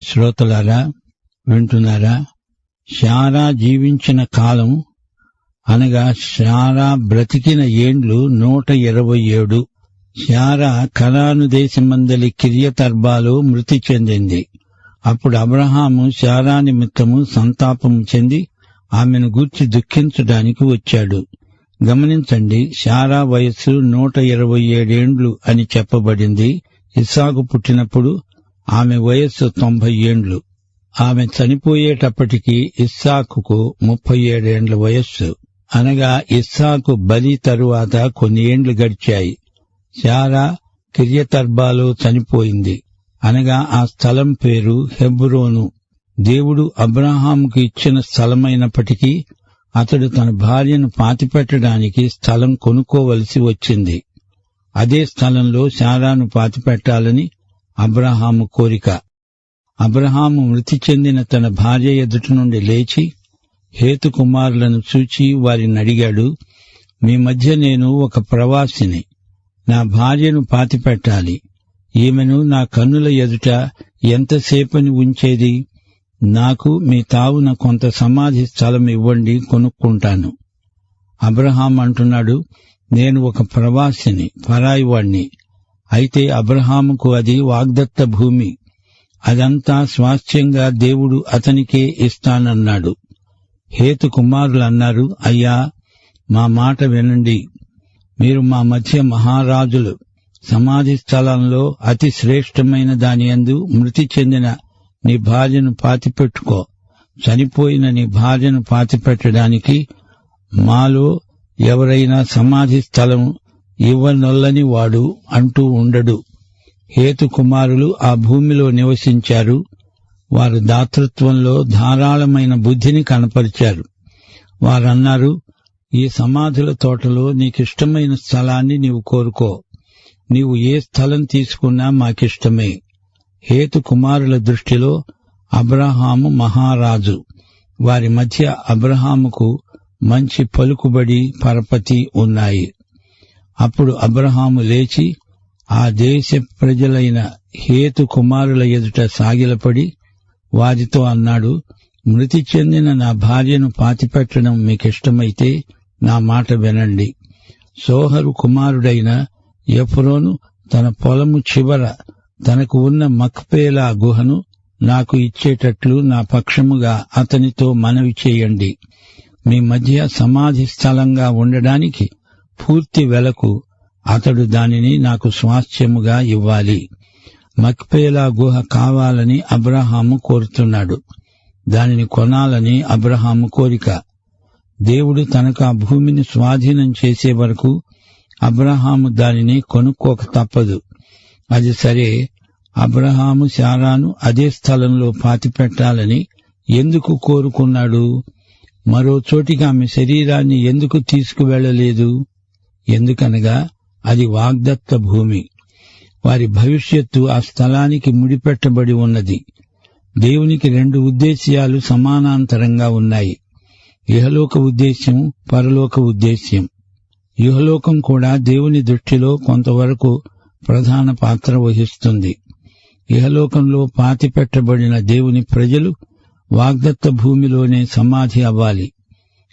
శ్రోతలారా, వింటున్నారా? శారా జీవించిన కాలం అనగా శారా బ్రతికిన ఏండ్లు 127. శారా కనాను దేశమందలి కిర్యతర్బాలో మృతి చెందింది. అప్పుడు అబ్రహాము శారా నిమిత్తము సంతాపము చెంది ఆమెను గూర్చి దుఃఖించడానికి వచ్చాడు. గమనించండి, శారా వయస్సు 127 ఏండ్లు అని చెప్పబడింది. ఇస్సాకు పుట్టినప్పుడు ఆమె వయస్సు 90 ఏండ్లు. ఆమె చనిపోయేటప్పటికి ఇస్సాకుకు 37 ఏండ్ల వయస్సు. అనగా ఇస్సాకు బలి తరువాత కొన్ని ఏండ్లు గడిచాయి. శారా కిర్యతర్బాలో చనిపోయింది. అనగా ఆ స్థలం పేరు హెబ్రోను. దేవుడు అబ్రహాముకు ఇచ్చిన స్థలమైనప్పటికీ అతడు తన భార్యను పాతిపెట్టడానికి స్థలం కొనుక్కోవలసి వచ్చింది. అదే స్థలంలో శారాను పాతిపెట్టాలని అబ్రహాము కోరిక. అబ్రహాము మృతి చెందిన తన భార్య ఎదుటి నుండి లేచి హేతు కుమారులను చూచి వారిని అడిగాడు, మీ మధ్య నేను ఒక ప్రవాసిని, నా భార్యను పాతిపెట్టాలి. ఈమెను నా కన్నుల ఎదుట ఎంతసేపని ఉంచేది? నాకు మీ తావున కొంత సమాధి స్థలం ఇవ్వండి, కొనుక్కుంటాను. అబ్రహాం అంటున్నాడు, నేను ఒక ప్రవాసిని, పరాయివాణ్ణి. అయితే అబ్రహాముకు అది వాగ్దత్త భూమి. అదంతా స్వాస్థ్యంగా దేవుడు అతనికే ఇస్తానన్నాడు. హేతు కుమారులు అన్నారు, అయ్యా, మా మాట వినండి. మీరు మా మధ్య మహారాజులు. సమాధి స్థలంలో అతి శ్రేష్టమైన దానియందు మృతి చెందిన నీ భార్యను పాతిపెట్టుకో. చనిపోయిన నీ భార్యను పాతిపెట్టడానికి మాలో ఎవరైనా సమాధి స్థలం ఇవ్వనొల్లని వాడు అంటూ ఉండడు. హేతు కుమారులు ఆ భూమిలో నివసించారు. వారు దాతృత్వంలో ధారాళమైన బుద్ధిని కనపరిచారు. వారన్నారు, ఈ సమాధుల తోటలో నీకిష్టమైన స్థలాన్ని నీవు కోరుకో. నీవు ఏ స్థలం తీసుకున్నా మాకిష్టమే. హేతు కుమారుల దృష్టిలో అబ్రహాము మహారాజు. వారి మధ్య అబ్రహాముకు మంచి పలుకుబడి, పరపతి ఉన్నాయి. అప్పుడు అబ్రహాము లేచి ఆ దేశ ప్రజలైన హేతు కుమారుల ఎదుట సాగిలపడి వారితో అన్నాడు, మృతి చెందిన నా భార్యను పాతిపెట్టడం మీకిష్టమైతే నా మాట వినండి. సోహరు కుమారుడైన ఎఫ్రోను తన పొలము చివర తనకు ఉన్న మక్పేలా గుహను నాకు ఇచ్చేటట్లు నా పక్షముగా అతనితో మనవి చేయండి. మీ మధ్య సమాధి స్థలంగా ఉండడానికి పూర్తి వెలకు అతడు దానిని నాకు స్వాస్థ్యముగా ఇవ్వాలి. మక్పేలా గుహ కావాలని అబ్రహాము కోరుతున్నాడు. దానిని కొనాలని అబ్రహాము కోరిక. దేవుడు తనకు ఆ భూమిని స్వాధీనం చేసే వరకు అబ్రహాము దానిని కొనుక్కోక తప్పదు. అది సరే, అబ్రహాము శారాను అదే స్థలంలో పాతిపెట్టాలని ఎందుకు కోరుకున్నాడు? మరో చోటికి ఆమె శరీరాన్ని ఎందుకు తీసుకువెళ్లలేదు? ఎందుకనగా అది వాగ్దత్త భూమి. వారి భవిష్యత్తు ఆ స్థలానికి ముడిపెట్టబడి ఉన్నది. దేవునికి 2 ఉద్దేశ్యాలు సమానాంతరంగా ఉన్నాయి. ఇహలోక ఉద్దేశ్యం, పరలోక ఉద్దేశ్యం. ఇహలోకం కూడా దేవుని దృష్టిలో కొంతవరకు ప్రధాన పాత్ర వహిస్తుంది. ఇహలోకంలో పాతిపెట్టబడిన దేవుని ప్రజలు వాగ్దత్త భూమిలోనే సమాధి అవ్వాలి.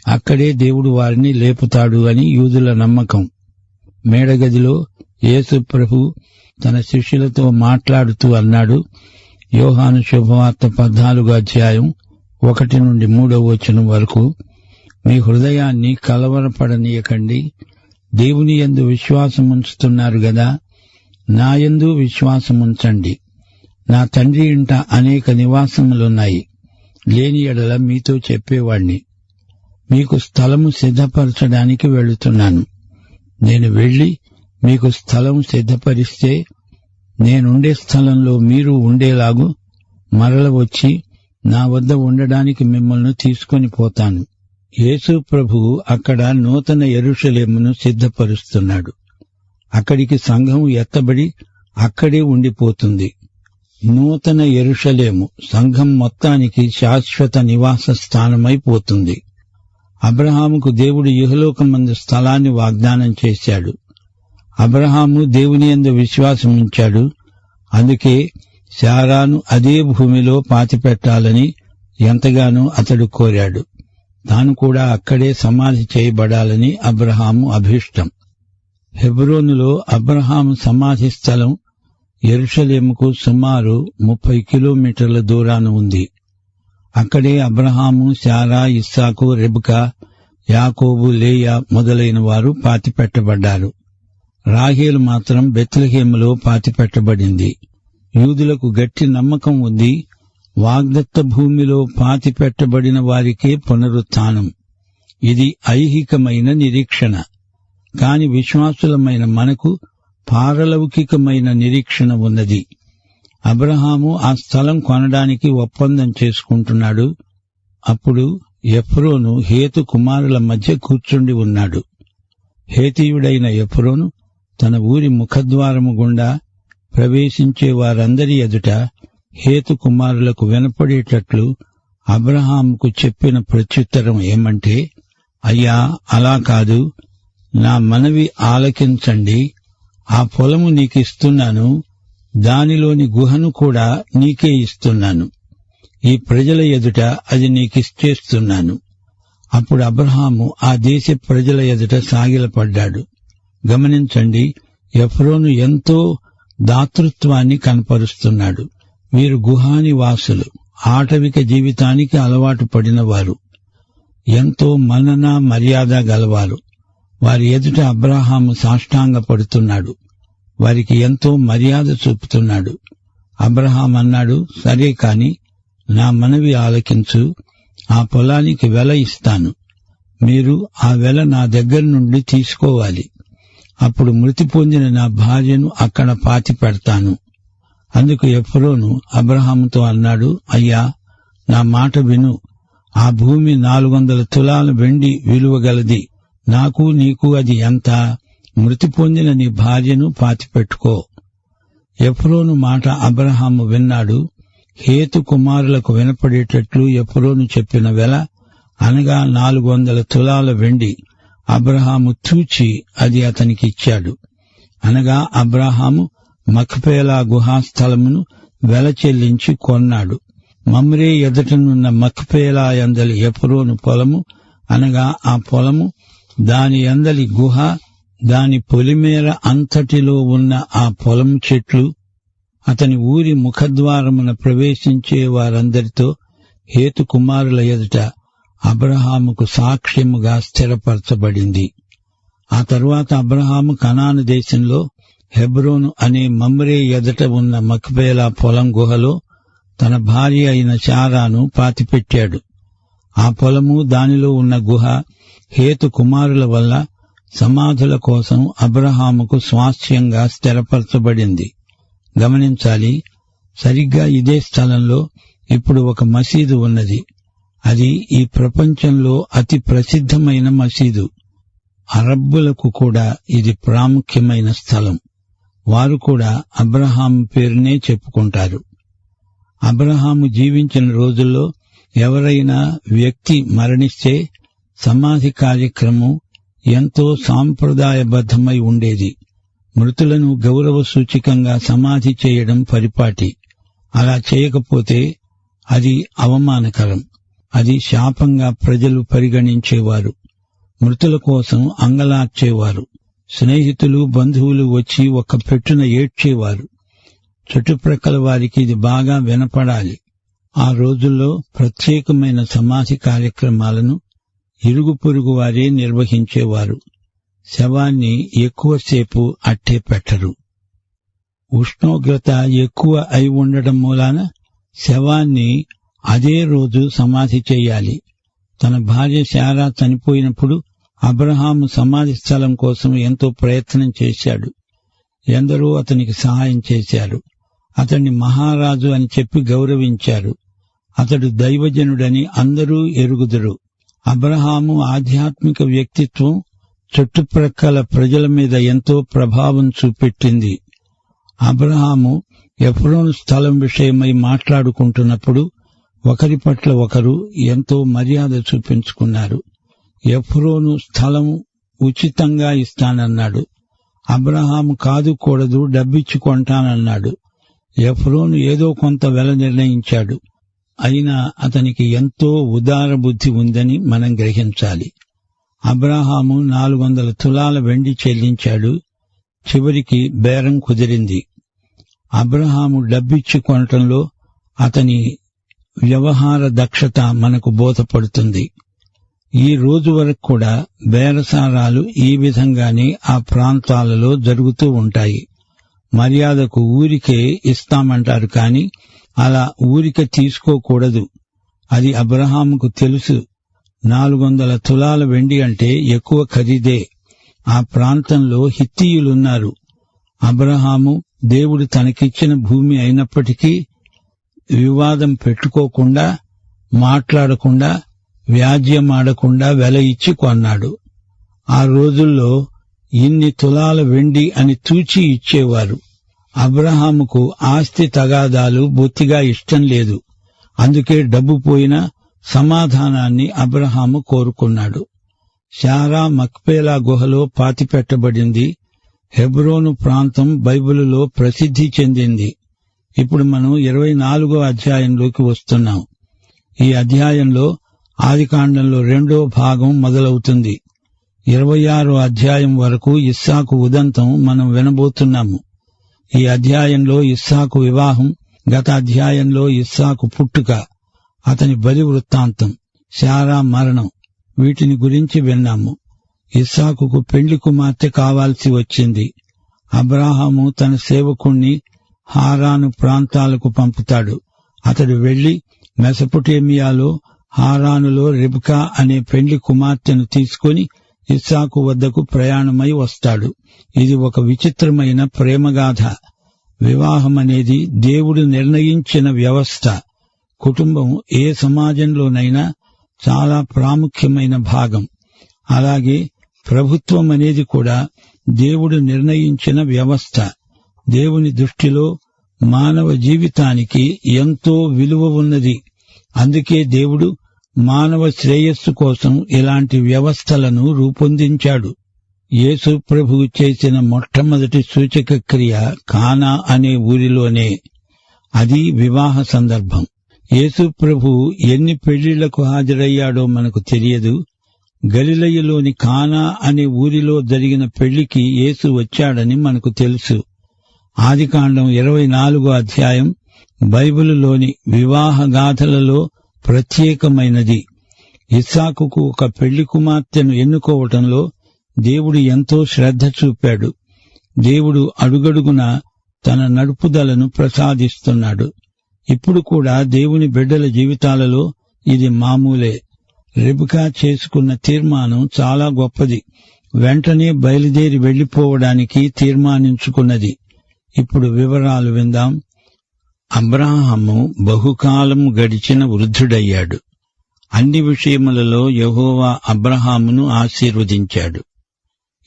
అక్కడే దేవుడు వారిని లేపుతాడు అని యూదుల నమ్మకం. మేడగదిలో యేసు ప్రభు తన శిష్యులతో మాట్లాడుతూ అన్నాడు, యోహాను శుభవార్త 14వ అధ్యాయం 1 నుండి 3వ వచనం వరకు, మీ హృదయాన్ని కలవరపడనీయకండి. దేవుని యందు విశ్వాసముంచుతున్నారు గదా, నా యందు విశ్వాసముంచండి. నా తండ్రి ఇంట అనేక నివాసములున్నాయి. లేని ఎడల మీతో చెప్పేవాణ్ణి. మీకు స్థలము సిద్ధపరచడానికి వెళుతున్నాను. నేను వెళ్లి మీకు స్థలం సిద్ధపరిస్తే నేనుండే స్థలంలో మీరు ఉండేలాగు మరల వచ్చి నా వద్ద ఉండడానికి మిమ్మల్ని తీసుకొని పోతాను. యేసు ప్రభువు అక్కడ నూతన యెరూషలేమును సిద్ధపరుస్తున్నాడు. అక్కడికి సంఘం ఎత్తబడి అక్కడే ఉండిపోతుంది. నూతన యెరూషలేము సంఘం మొత్తానికి శాశ్వత నివాస స్థానమైపోతుంది. అబ్రహాముకు దేవుడు ఇహలోకమందు స్థలాన్ని వాగ్దానం చేశాడు. అబ్రహాము దేవుని యందు విశ్వాసముంచాడు. అందుకే శారాను అదే భూమిలో పాతిపెట్టాలని ఎంతగానో అతడు కోరాడు. తాను కూడా అక్కడే సమాధి చేయబడాలని అబ్రహాము అభీష్టం. హెబ్రోనులో అబ్రహాము సమాధి స్థలం యెరూషలేముకు సుమారు 30 కిలోమీటర్ల దూరాన ఉంది. అక్కడే అబ్రహాము, శారా, ఇస్సాకు, రెబెకా, యాకోబు, లేయా మొదలైన వారు పాతిపెట్టబడ్డారు. రాహేలు మాత్రం బెత్లెహేములో పాతిపెట్టబడింది. యూదులకు గట్టి నమ్మకం ఉంది, వాగ్దత్త భూమిలో పాతిపెట్టబడిన వారికే పునరుత్థానం. ఇది ఐహికమైన నిరీక్షణ. కాని విశ్వాసులమైన మనకు పారలౌకికమైన నిరీక్షణ ఉన్నది. అబ్రహాము ఆ స్థలం కొనడానికి ఒప్పందం చేసుకుంటున్నాడు. అప్పుడు ఎఫ్రోను హేతు కుమారుల మధ్య కూర్చుండి ఉన్నాడు. హేతీయుడైన ఎఫ్రోను తన ఊరి ముఖద్వారము గుండా ప్రవేశించే వారందరి ఎదుట హేతు కుమారులకు వినపడేటట్లు అబ్రహాముకు చెప్పిన ప్రత్యుత్తరం ఏమంటే, అయ్యా, అలా కాదు, నా మనవి ఆలకించండి. ఆ పొలము నీకిస్తున్నాను, దానిలోని గుహను కూడా నీకే ఇస్తున్నాను. ఈ ప్రజల ఎదుట అది నీకిచ్చేస్తున్నాను. అప్పుడు అబ్రహాము ఆ దేశ ప్రజల ఎదుట సాగిలపడ్డాడు. గమనించండి, ఎఫ్రోను ఎంతో దాతృత్వాన్ని కనపరుస్తున్నాడు. వీరు గుహానివాసులు, ఆటవిక జీవితానికి అలవాటు పడినవారు, ఎంతో మన్నన మర్యాద గలవారు. వారి ఎదుట అబ్రహాము సాష్టాంగపడుతున్నాడు. వారికి ఎంతో మర్యాద చూపుతున్నాడు. అబ్రహాం అన్నాడు, సరే కాని నా మనవి ఆలకించు, ఆ పొలానికి వెల ఇస్తాను. మీరు ఆ వెల నా దగ్గర నుండి తీసుకోవాలి. అప్పుడు మృతి పొందిన నా భార్యను అక్కడ పాతి పెడతాను. అందుకు ఎఫ్రోను అబ్రహాముతో అన్నాడు, అయ్యా, నా మాట విను. ఆ భూమి 400 తులాల వెండి విలువగలది. నాకు నీకు అది ఎంత? మృతి పొందిన నీ భార్యను పాతిపెట్టుకో. ఎఫ్రోను మాట అబ్రహాము విన్నాడు. హేతు కుమారులకు వినపడేటట్లు ఎఫ్రోను చెప్పిన వెల, అనగా 400 తులాల వెండి. అబ్రహాము తూచి అది అతనికిచ్చాడు. అనగా అబ్రహాము మక్పేలా గుహాస్థలమును వెల చెల్లించి కొన్నాడు. మమ్రే ఎదుటనున్న మక్పేలా యందలి ఎఫ్రోను పొలము, అనగా ఆ పొలము, దాని యందలి గుహ, దాని పొలిమేర అంతటిలో ఉన్న ఆ పొలం చెట్లు, అతని ఊరి ముఖద్వారమున ప్రవేశించే వారందరితో హేతు కుమారుల ఎదుట అబ్రహాముకు సాక్ష్యముగా స్థిరపరచబడింది. ఆ తరువాత అబ్రహాము కనాను దేశంలో హెబ్రోను అనే మమ్రే ఎదుట ఉన్న మక్పేలా పొలం గుహలో తన భార్య అయిన శారాను పాతిపెట్టాడు. ఆ పొలము, దానిలో ఉన్న గుహ హేతు కుమారుల వల్ల సమాధుల కోసం అబ్రహాముకు స్వాస్థ్యంగా స్థిరపరచబడింది. గమనించాలి, సరిగ్గా ఇదే స్థలంలో ఇప్పుడు ఒక మసీదు ఉన్నది. అది ఈ ప్రపంచంలో అతి ప్రసిద్ధమైన మసీదు. అరబ్బులకు కూడా ఇది ప్రాముఖ్యమైన స్థలం. వారు కూడా అబ్రహాము పేరునే చెప్పుకుంటారు. అబ్రహాము జీవించిన రోజుల్లో ఎవరైనా వ్యక్తి మరణిస్తే సమాధి కార్యక్రమం ఎంతో సాంప్రదాయబద్ధమై ఉండేది. మృతులను గౌరవ సూచికంగా సమాధి చేయడం పరిపాటి. అలా చేయకపోతే అది అవమానకరం. అది శాపంగా ప్రజలు పరిగణించేవారు. మృతుల కోసం అంగలార్చేవారు. స్నేహితులు, బంధువులు వచ్చి ఒక పెట్టున ఏడ్చేవారు. చుట్టుప్రక్కల వారికి ఇది బాగా వినపడాలి. ఆ రోజుల్లో ప్రత్యేకమైన సమాధి కార్యక్రమాలను ఇరుగు పొరుగు వారే నిర్వహించేవారు. శవాన్ని ఎక్కువసేపు అట్టే పెట్టరు. ఉష్ణోగ్రత ఎక్కువ అయి ఉండడం మూలాన శవాన్ని అదే రోజు సమాధి చెయ్యాలి. తన భార్య శారా చనిపోయినప్పుడు అబ్రహాము సమాధి స్థలం కోసం ఎంతో ప్రయత్నం చేశాడు. ఎందరో అతనికి సహాయం చేశారు. అతన్ని మహారాజు అని చెప్పి గౌరవించారు. అతడు దైవజనుడని అందరూ ఎరుగుదురు. అబ్రహాము ఆధ్యాత్మిక వ్యక్తిత్వం చుట్టుప్రక్కల ప్రజల మీద ఎంతో ప్రభావం చూపెట్టింది. అబ్రహాము ఎఫ్రోను స్థలం విషయమై మాట్లాడుకుంటున్నప్పుడు ఒకరి పట్ల ఒకరు ఎంతో మర్యాద చూపించుకున్నారు. ఎఫ్రోను స్థలం ఉచితంగా ఇస్తానన్నాడు. అబ్రహాము కాదు కూడదు, డబ్బిచ్చి కొంటానన్నాడు. ఎఫ్రోను ఏదో కొంత వెల నిర్ణయించాడు. అయినా అతనికి ఎంతో ఉదార బుద్ధి ఉందని మనం గ్రహించాలి. అబ్రాహాము 400 తులాల వెండి చెల్లించాడు. చివరికి బేరం కుదిరింది. అబ్రాహాము డబ్బిచ్చి కొనటంలో అతని వ్యవహార దక్షత మనకు బోధపడుతుంది. ఈ రోజు వరకు కూడా బేరసారాలు ఈ విధంగానే ఆ ప్రాంతాలలో జరుగుతూ ఉంటాయి. మర్యాదకు ఊరికే ఇస్తామంటారు, కాని అలా ఊరికే తీసుకోకూడదు. అది అబ్రహాముకు తెలుసు. 400 తులాల వెండి అంటే ఎక్కువ ఖరీదే. ఆ ప్రాంతంలో హిత్తీయులున్నారు. అబ్రహాము దేవుడు తనకిచ్చిన భూమి అయినప్పటికీ వివాదం పెట్టుకోకుండా, మాట్లాడకుండా, వ్యాజ్యమాడకుండా వెల ఇచ్చి కొన్నాడు. ఆ రోజుల్లో ఇన్ని తులాల వెండి అని తూచి ఇచ్చేవారు. అబ్రహాముకు ఆస్తి తగాదాలు బొత్తిగా ఇష్టం లేదు. అందుకే డబ్బు పోయినా సమాధానాన్ని అబ్రహాము కోరుకున్నాడు. శారా మక్పేలా గుహలో పాతిపెట్టబడింది. హెబ్రోను ప్రాంతం బైబిలులో ప్రసిద్ధి చెందింది. ఇప్పుడు మనం 24వ అధ్యాయంలోకి వస్తున్నాం. ఈ అధ్యాయంలో ఆదికాండంలో 2వ భాగం మొదలవుతుంది. 26వ అధ్యాయం వరకు ఇస్సాకు ఉదంతం మనం వినబోతున్నాము. ఈ అధ్యాయంలో ఇస్సాకు వివాహం, గత అధ్యాయంలో ఇస్సాకు పుట్టుక, అతని బలి వృత్తాంతం, శారా మరణం, వీటిని గురించి విన్నాము. ఇస్సాకుకు పెండ్లి కుమార్తె కావాల్సి వచ్చింది. అబ్రాహాము తన సేవకుణ్ణి హారాను ప్రాంతాలకు పంపుతాడు. అతడు వెళ్లి మెసొపొటేమియాలో హారానులో రెబ్కా అనే పెండ్లి కుమార్తెను తీసుకుని ఇస్సాకు వద్దకు ప్రయాణమై వస్తాడు. ఇది ఒక విచిత్రమైన ప్రేమగాథ. వివాహమనేది దేవుడు నిర్ణయించిన వ్యవస్థ. కుటుంబం ఏ సమాజంలోనైనా చాలా ప్రాముఖ్యమైన భాగం. అలాగే ప్రభుత్వం అనేది కూడా దేవుడు నిర్ణయించిన వ్యవస్థ. దేవుని దృష్టిలో మానవ జీవితానికి ఎంతో విలువ ఉన్నది. అందుకే దేవుడు మానవ శ్రేయస్సు కోసం ఇలాంటి వ్యవస్థలను రూపొందించాడు. యేసు ప్రభువు చేసిన మొట్టమొదటి సూచక క్రియ కానా అనే ఊరిలోనే. అది వివాహ సందర్భం. యేసు ప్రభువు ఎన్ని పెళ్లిళ్లకు హాజరయ్యాడో మనకు తెలియదు. గలిలయలోని కానా అనే ఊరిలో జరిగిన పెళ్లికి యేసు వచ్చాడని మనకు తెలుసు. ఆదికాండం 24వ అధ్యాయం బైబిలులోని వివాహ గాథలలో ప్రత్యేకమైనది. ఇస్సాకుకు ఒక పెళ్లి కుమార్తెను ఎన్నుకోవటంలో దేవుడు ఎంతో శ్రద్ధ చూపాడు. దేవుడు అడుగడుగునా తన నడుపుదలను ప్రసాదిస్తున్నాడు. ఇప్పుడు కూడా దేవుని బిడ్డల జీవితాలలో ఇది మామూలే. రెబెకా చేసుకున్న తీర్మానం చాలా గొప్పది. వెంటనే బయలుదేరి వెళ్లిపోవడానికి తీర్మానించుకున్నది. ఇప్పుడు వివరాలు విందాం. అబ్రాహాము బహుకాలం గడిచిన వృద్ధుడయ్యాడు. అన్ని విషయములలో యెహోవా అబ్రాహామును ఆశీర్వదించాడు.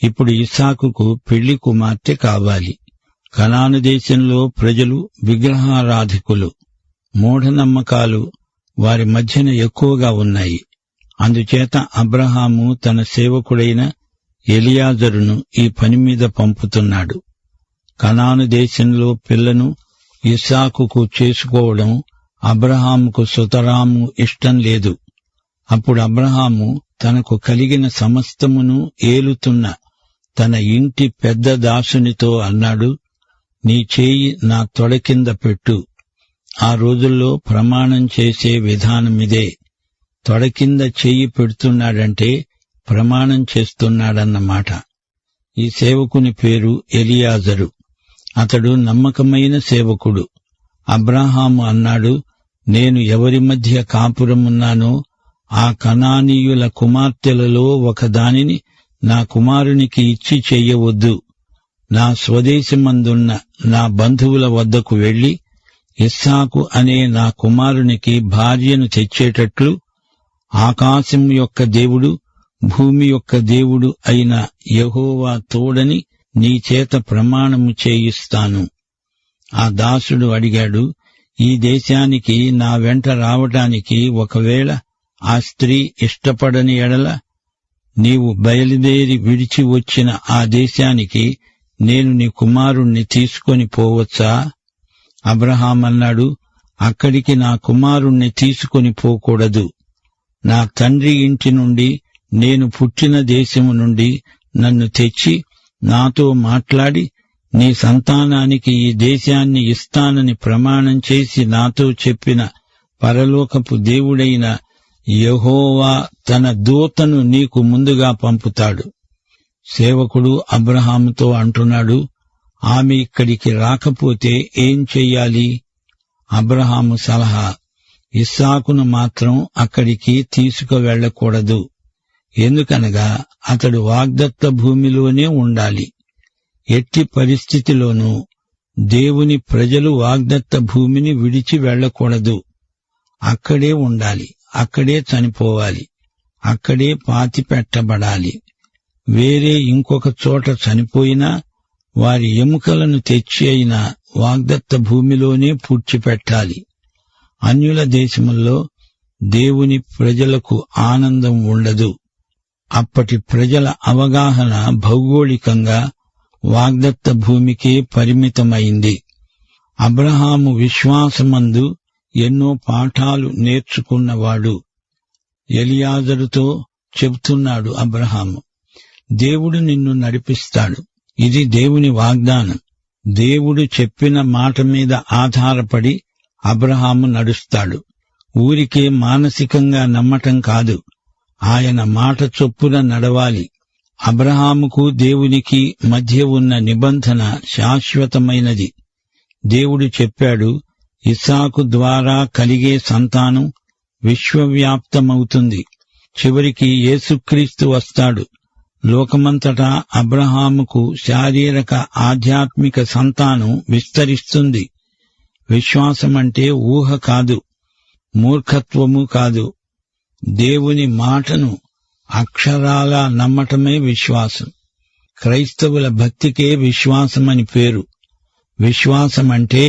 ఇప్పుడు ఇస్సాకుకు పెళ్లి కుమార్తె కావాలి. కనాను దేశంలో ప్రజలు విగ్రహారాధికులు. మూఢనమ్మకాలు వారి మధ్యన ఎక్కువగా ఉన్నాయి. అందుచేత అబ్రాహాము తన సేవకుడైన ఎలియాజరును ఈ పని మీద పంపుతున్నాడు. కనాను దేశంలో పిల్లను ఇస్సాకుకు చేసుకోవడం అబ్రాహాముకు సుతరాము ఇష్టం లేదు. అప్పుడు అబ్రాహాము తనకు కలిగిన సమస్తమును ఏలుతున్న తన ఇంటి పెద్ద దాసునితో అన్నాడు, నీ చేయి నా తొడ కింద పెట్టు. ఆ రోజుల్లో ప్రమాణం చేసే విధానమిదే. తొడ కింద చెయ్యి పెడుతున్నాడంటే ప్రమాణం చేస్తున్నాడన్నమాట. ఈ సేవకుని పేరు ఎలియాజరు. అతడు నమ్మకమైన సేవకుడు. అబ్రాహాము అన్నాడు, నేను ఎవరి మధ్య కాపురమున్నానో ఆ కనానీయుల కుమార్తెలలో ఒకదానిని నా కుమారునికి ఇచ్చి చెయ్యవద్దు. నా స్వదేశమందున్న నా బంధువుల వద్దకు వెళ్లి ఇస్సాకు అనే నా కుమారునికి భార్యను తెచ్చేటట్లు ఆకాశం యొక్క దేవుడు, భూమి యొక్క దేవుడు అయిన యెహోవా తోడని నీ చేత ప్రమాణము చేయిస్తాను. ఆ దాసుడు అడిగాడు, ఈ దేశానికి నా వెంట రావటానికి ఒకవేళ ఆ స్త్రీ ఇష్టపడని ఎడల నీవు బయలుదేరి విడిచి వచ్చిన ఆ దేశానికి నేను నీ కుమారుణ్ణి తీసుకొని పోవచ్చా? అబ్రహామన్నాడు, అక్కడికి నా కుమారుణ్ణి తీసుకొని పోకూడదు. నా తండ్రి ఇంటి నుండి, నేను పుట్టిన దేశము నుండి నన్ను తెచ్చి నాతో మాట్లాడి, నీ సంతానానికి ఈ దేశాన్ని ఇస్తానని ప్రమాణం చేసి నాతో చెప్పిన పరలోకపు దేవుడైన యెహోవా తన దూతను నీకు ముందుగా పంపుతాడు. సేవకుడు అబ్రహాముతో అంటున్నాడు, ఆమె ఇక్కడికి రాకపోతే ఏం చెయ్యాలి? అబ్రహాము సలహా, ఇస్సాకును మాత్రం అక్కడికి తీసుకువెళ్లకూడదు. ఎందుకనగా అతడు వాగ్దత్త భూమిలోనే ఉండాలి. ఎట్టి పరిస్థితిలోనూ దేవుని ప్రజలు వాగ్దత్త భూమిని విడిచి వెళ్లకూడదు. అక్కడే ఉండాలి, అక్కడే చనిపోవాలి, అక్కడే పాతిపెట్టబడాలి. వేరే ఇంకొక చోట చనిపోయినా వారి ఎముకలను తెచ్చి అయినా వాగ్దత్త భూమిలోనే పూడ్చిపెట్టాలి. అన్యుల దేశముల్లో దేవుని ప్రజలకు ఆనందం ఉండదు. అప్పటి ప్రజల అవగాహన భౌగోళికంగా వాగ్దత్త భూమికే పరిమితమైంది. అబ్రహాము విశ్వాసమందు ఎన్నో పాఠాలు నేర్చుకున్నవాడు. ఎలియాజరుతో చెబుతున్నాడు అబ్రహాము, దేవుడు నిన్ను నడిపిస్తాడు. ఇది దేవుని వాగ్దానం. దేవుడు చెప్పిన మాట మీద ఆధారపడి అబ్రహాము నడుస్తాడు. ఊరికే మానసికంగా నమ్మటం కాదు, ఆయన మాట చొప్పున నడవాలి. అబ్రహాముకు దేవునికి మధ్య ఉన్న నిబంధన శాశ్వతమైనది. దేవుడు చెప్పాడు, ఇస్సాకు ద్వారా కలిగే సంతానం విశ్వవ్యాప్తమవుతుంది. చివరికి యేసుక్రీస్తు వస్తాడు. లోకమంతటా అబ్రహాముకు శారీరక ఆధ్యాత్మిక సంతానం విస్తరిస్తుంది. విశ్వాసమంటే ఊహ కాదు, మూర్ఖత్వము కాదు. దేవుని మాటను అక్షరాలా నమ్మటమే విశ్వాసం. క్రైస్తవుల భక్తికే విశ్వాసమని పేరు. విశ్వాసమంటే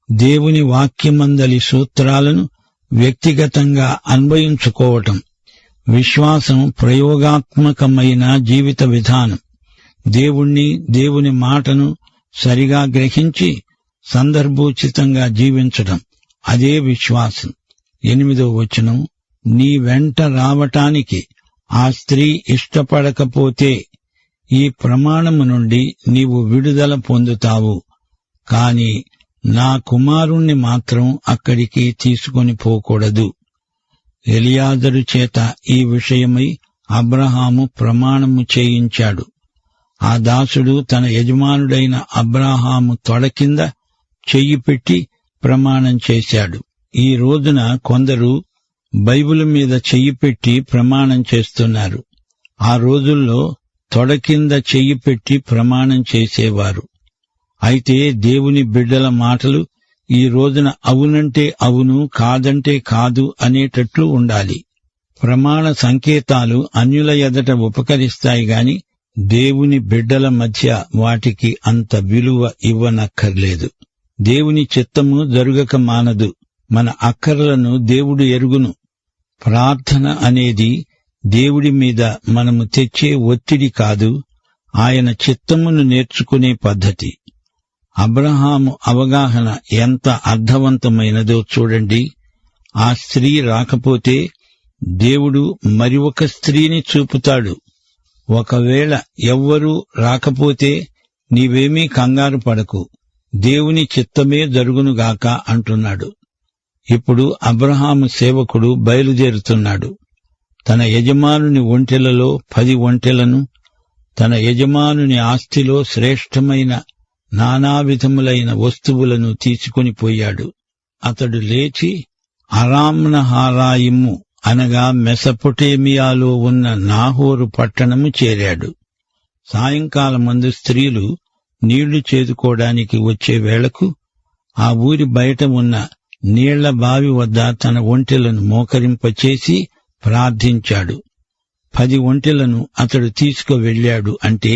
దేవుని వాక్యమందలి సూత్రాలను వ్యక్తిగతంగా అన్వయించుకోవటం. విశ్వాసం ప్రయోగాత్మకమైన జీవిత విధానం. దేవుని మాటను సరిగా గ్రహించి సందర్భోచితంగా జీవించటం, అదే విశ్వాసం. 8వ వచనం, నీ వెంట రావటానికి ఆ స్త్రీ ఇష్టపడకపోతే ఈ ప్రమాణము నుండి నీవు విడుదల పొందుతావు. కాని నా కుమారుణ్ణి మాత్రం అక్కడికి తీసుకొని పోకూడదు. ఎలియాజరు చేత ఈ విషయమై అబ్రహాము ప్రమాణము చేయించాడు. ఆ దాసుడు తన యజమానుడైన అబ్రహాము తొడ కింద చెయ్యి పెట్టి ప్రమాణం చేశాడు. ఈ రోజున కొందరు బైబిలు మీద చెయ్యి పెట్టి ప్రమాణం చేస్తున్నారు. ఆ రోజుల్లో తొడ కింద చెయ్యి పెట్టి ప్రమాణం చేసేవారు. అయితే దేవుని బిడ్డల మాటలు ఈ రోజున అవునంటే అవును, కాదంటే కాదు అనేటట్లు ఉండాలి. ప్రమాణ సంకేతాలు అన్యుల ఎదట ఉపకరిస్తాయి గాని దేవుని బిడ్డల మధ్య వాటికి అంత విలువ ఇవ్వనక్కర్లేదు. దేవుని చిత్తము జరుగక మానదు. మన అక్కర్లను దేవుడు ఎరుగును. ప్రార్థన అనేది దేవుడి మీద మనము తెచ్చే ఒత్తిడి కాదు, ఆయన చిత్తమును నేర్చుకునే పద్ధతి. అబ్రహాము అవగాహన ఎంత అర్థవంతమైనదో చూడండి. ఆ స్త్రీ రాకపోతే దేవుడు మరి ఒక స్త్రీని చూపుతాడు. ఒకవేళ ఎవ్వరూ రాకపోతే నీవేమీ కంగారు పడకు, దేవుని చిత్తమే జరుగునుగాక అంటున్నాడు. ఇప్పుడు అబ్రహాము సేవకుడు బయలుదేరుతున్నాడు. తన యజమానుని ఒంటెలలో 10 ఒంటెలను, తన యజమానుని ఆస్తిలో శ్రేష్టమైన నానావిధములైన వస్తువులను తీసుకొని పోయాడు. అతడు లేచి అరామ్నహారాయిము అనగా మెసపొటేమియాలో ఉన్న నాహోరు పట్టణము చేరాడు. సాయంకాలమందు స్త్రీలు నీళ్లు చేదుకోవడానికి వచ్చే వేళకు ఆ ఊరి బయట ఉన్న నీళ్ల బావి వద్ద తన ఒంటెలను మోకరింపచేసి ప్రార్థించాడు. 10 ఒంటెలను అతడు తీసుకువెళ్ళాడు. అంటే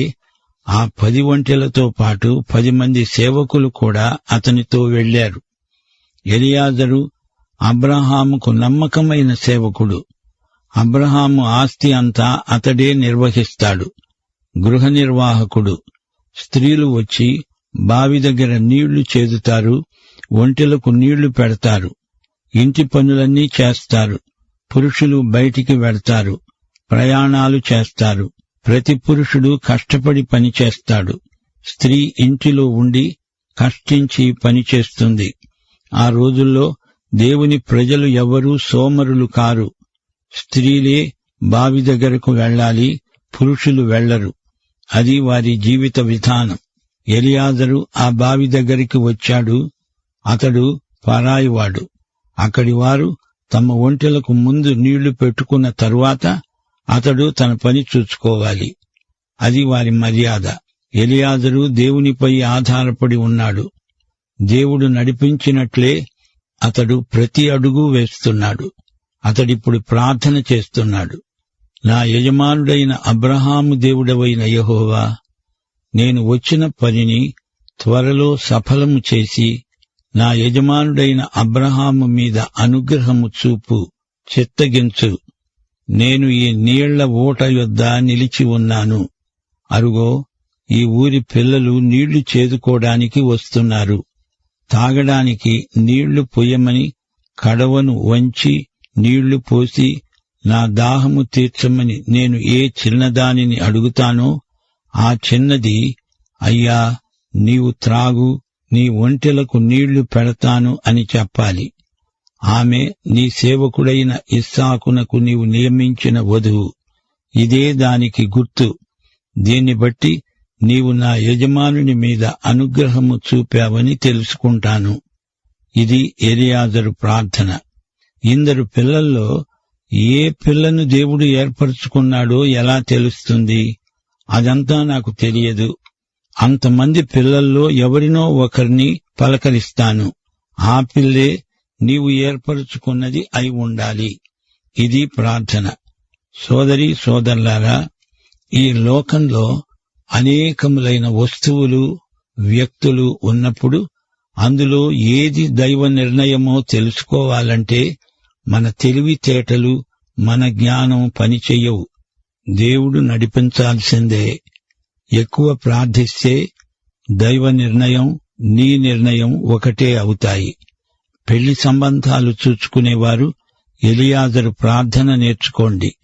ఆ 10 ఒంటెలతో పాటు 10 మంది సేవకులు కూడా అతనితో వెళ్లారు. ఎలియాజరు అబ్రహాముకు నమ్మకమైన సేవకుడు. అబ్రహాము ఆస్తి అంతా అతడే నిర్వహిస్తాడు. గృహ నిర్వాహకుడు. స్త్రీలు వచ్చి బావి దగ్గర నీళ్లు చేదుతారు, ఒంటెలకు నీళ్లు పెడతారు. ఇంటి పనులన్నీ చేస్తారు. పురుషులు బయటికి వెళ్తారు, ప్రయాణాలు చేస్తారు. ప్రతి పురుషుడు కష్టపడి పనిచేస్తాడు. స్త్రీ ఇంటిలో ఉండి కష్టించి పనిచేస్తుంది. ఆ రోజుల్లో దేవుని ప్రజలు ఎవ్వరూ సోమరులు కారు. స్త్రీలే బావి దగ్గరకు వెళ్ళాలి, పురుషులు వెళ్లరు. అది వారి జీవిత విధానం. ఎలియాజరు ఆ బావి దగ్గరికి వచ్చాడు. అతడు పరాయివాడు. అక్కడివారు తమ ఒంటెలకు ముందు నీళ్లు పెట్టుకున్న తరువాత అతడు తన పని చూసుకోవాలి. అది వారి మర్యాద. ఎలియాజరు దేవునిపై ఆధారపడి ఉన్నాడు. దేవుడు నడిపించినట్లే అతడు ప్రతి అడుగు వేస్తున్నాడు. అతడిప్పుడు ప్రార్థన చేస్తున్నాడు. నా యజమానుడైన అబ్రహాము దేవుడవైన యెహోవా, నేను వచ్చిన పనిని త్వరలో సఫలము చేసి నా యజమానుడైన అబ్రహాము మీద అనుగ్రహము చూపు, చిత్తగించు. నేను ఈ నీళ్ల ఊట యొద్ద నిలిచి ఉన్నాను. అరుగో, ఈ ఊరి పిల్లలు నీళ్లు చేదుకోవడానికి వస్తున్నారు. తాగడానికి నీళ్లు పొయ్యమని కడవను వంచి నీళ్లు పోసి నా దాహము తీర్చమని నేను ఏ చిన్నదానిని అడుగుతానో ఆ చిన్నది, అయ్యా నీవు త్రాగు, నీ ఒంటెలకు నీళ్లు పెడతాను అని చెప్పాలి. ఆమె నీ సేవకుడైన ఇస్సాకునకు నీవు నియమించిన వధువు. ఇదే దానికి గుర్తు. దీన్ని బట్టి నీవు నా యజమానుని మీద అనుగ్రహము చూపావని తెలుసుకుంటాను. ఇది ఎలియాజరు ప్రార్థన. ఇందరు పిల్లల్లో ఏ పిల్లను దేవుడు ఏర్పరచుకున్నాడో ఎలా తెలుస్తుంది? అదంతా నాకు తెలియదు. అంతమంది పిల్లల్లో ఎవరినో ఒకరిని పలకరిస్తాను. ఆ పిల్లే నీవు ఏర్పరచుకున్నది అయి ఉండాలి. ఇది ప్రార్థన. సోదరీ సోదరులారా, ఈ లోకంలో అనేకములైన వస్తువులు, వ్యక్తులు ఉన్నప్పుడు అందులో ఏది దైవ నిర్ణయమో తెలుసుకోవాలంటే మన తెలివితేటలు, మన జ్ఞానం పనిచెయ్యవు. దేవుడు నడిపించాల్సిందే. ఎక్కువ ప్రార్థిస్తే దైవ నిర్ణయం, నీ నిర్ణయం ఒకటే అవుతాయి. పెళ్లి సంబంధాలు చూచుకునేవారు ఎలియాజరు ప్రార్థన నేర్చుకోండి.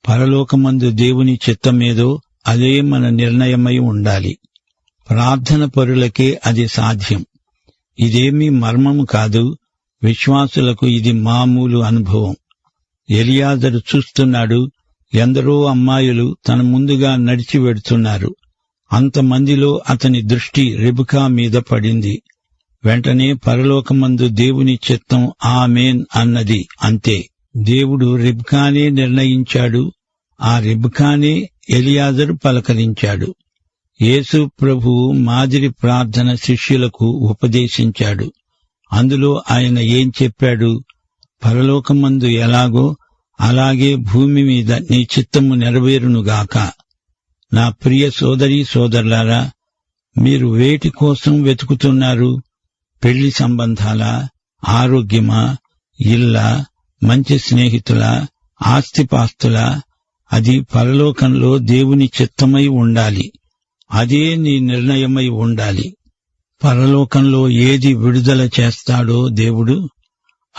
పరలోకమందు దేవుని చిత్తమేదో అదే మన నిర్ణయమై ఉండాలి. ప్రార్థన పరులకే అది సాధ్యం. ఇదేమీ మర్మము కాదు. విశ్వాసులకు ఇది మామూలు అనుభవం. ఎలియాజరు చూస్తున్నాడు. ఎందరో అమ్మాయిలు తన ముందుగా నడిచి వెడుతున్నారు. అంతమందిలో అతని దృష్టి రెబెకా మీద పడింది. వెంటనే పరలోకమందు దేవుని చిత్తం ఆమేన్ అన్నది. అంతే. దేవుడు రెబెకానే నిర్ణయించాడు. ఆ రెబెకానే ఎలియాజరు పలకరించాడు. యేసు ప్రభువు మాదిరి ప్రార్థన శిష్యులకు ఉపదేశించాడు. అందులో ఆయన ఏం చెప్పాడు? పరలోకమందు ఎలాగో అలాగే భూమి మీద నీ చిత్తము నెరవేరునుగాక. నా ప్రియ సోదరీ సోదరులారా, మీరు వేటి కోసం వెతుకుతున్నారు? పెళ్లి సంబంధాలా? ఆరోగ్యమా? ఇల్లా? మంచి స్నేహితులా? ఆస్తిపాస్తులా? అది పరలోకంలో దేవుని చిత్తమై ఉండాలి. అదే నీ నిర్ణయమై ఉండాలి. పరలోకంలో ఏది విడుదల చేస్తాడో దేవుడు,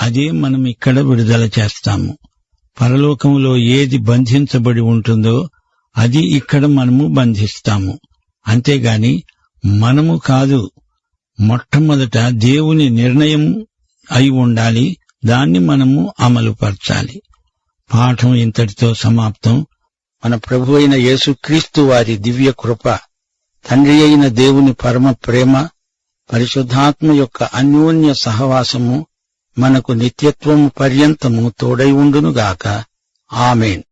అదే మనం ఇక్కడ విడుదల చేస్తాము. పరలోకంలో ఏది బంధించబడి ఉంటుందో అది ఇక్కడ మనము బంధిస్తాము. అంతేగాని మనము కాదు. మొట్టమొదట దేవుని నిర్ణయం అయి ఉండాలి. దాన్ని మనము అమలుపరచాలి. పాఠం ఇంతటితో సమాప్తం. మన ప్రభు అయిన యేసుక్రీస్తు వారి దివ్య కృప, తండ్రి అయిన దేవుని పరమ ప్రేమ, పరిశుద్ధాత్మ యొక్క అన్యోన్య సహవాసము మనకు నిత్యత్వము పర్యంతము తోడై ఉండునుగాక. ఆమేన్.